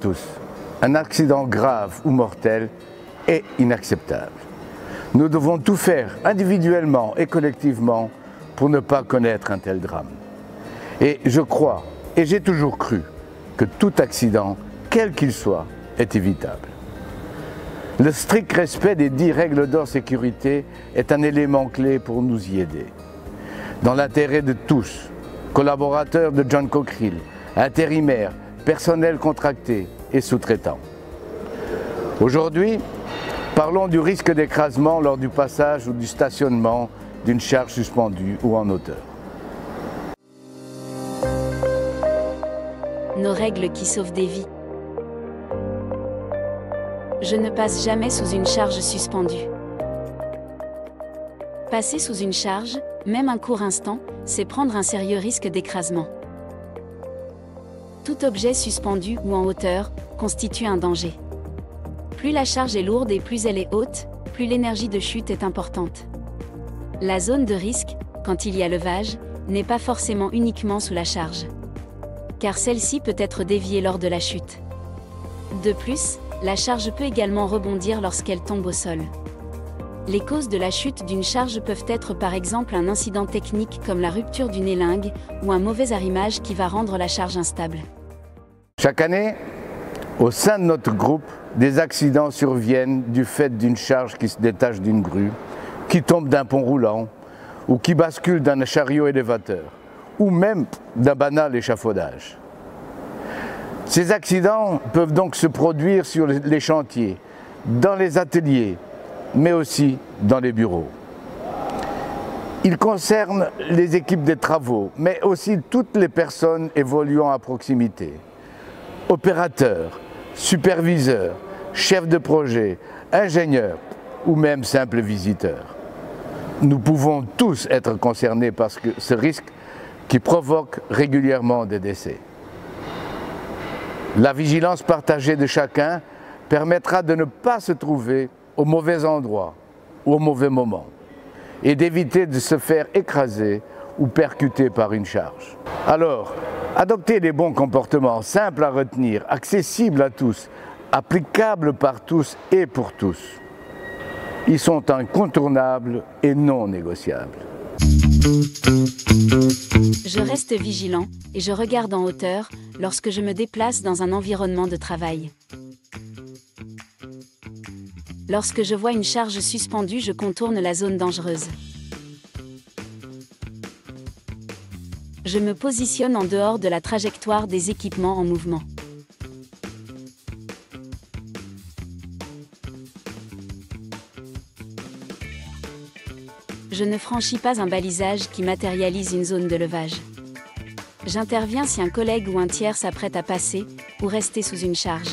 tous, un accident grave ou mortel est inacceptable. Nous devons tout faire individuellement et collectivement pour ne pas connaître un tel drame. Et je crois, et j'ai toujours cru, que tout accident, quel qu'il soit, est évitable. Le strict respect des 10 règles de sécurité est un élément clé pour nous y aider. Dans l'intérêt de tous, collaborateurs de John Cockerill, intérimaires, personnel contracté et sous-traitants. Aujourd'hui, parlons du risque d'écrasement lors du passage ou du stationnement d'une charge suspendue ou en hauteur. Nos règles qui sauvent des vies. Je ne passe jamais sous une charge suspendue. Passer sous une charge, même un court instant, c'est prendre un sérieux risque d'écrasement. Tout objet suspendu ou en hauteur constitue un danger. Plus la charge est lourde et plus elle est haute, plus l'énergie de chute est importante. La zone de risque, quand il y a levage, n'est pas forcément uniquement sous la charge, car celle-ci peut être déviée lors de la chute. De plus, la charge peut également rebondir lorsqu'elle tombe au sol. Les causes de la chute d'une charge peuvent être par exemple un incident technique comme la rupture d'une élingue ou un mauvais arrimage qui va rendre la charge instable. Chaque année, au sein de notre groupe, des accidents surviennent du fait d'une charge qui se détache d'une grue, qui tombe d'un pont roulant ou qui bascule d'un chariot élévateur ou même d'un banal échafaudage. Ces accidents peuvent donc se produire sur les chantiers, dans les ateliers, mais aussi dans les bureaux. Ils concernent les équipes des travaux, mais aussi toutes les personnes évoluant à proximité. Opérateurs, superviseurs, chefs de projet, ingénieurs ou même simples visiteurs. Nous pouvons tous être concernés par ce risque qui provoque régulièrement des décès. La vigilance partagée de chacun permettra de ne pas se trouver au mauvais endroit ou au mauvais moment et d'éviter de se faire écraser ou percuter par une charge. Alors, adoptez les bons comportements simples à retenir, accessibles à tous, applicables par tous et pour tous. Ils sont incontournables et non négociables. Je reste vigilant et je regarde en hauteur lorsque je me déplace dans un environnement de travail. Lorsque je vois une charge suspendue, je contourne la zone dangereuse. Je me positionne en dehors de la trajectoire des équipements en mouvement. Je ne franchis pas un balisage qui matérialise une zone de levage. J'interviens si un collègue ou un tiers s'apprête à passer ou rester sous une charge.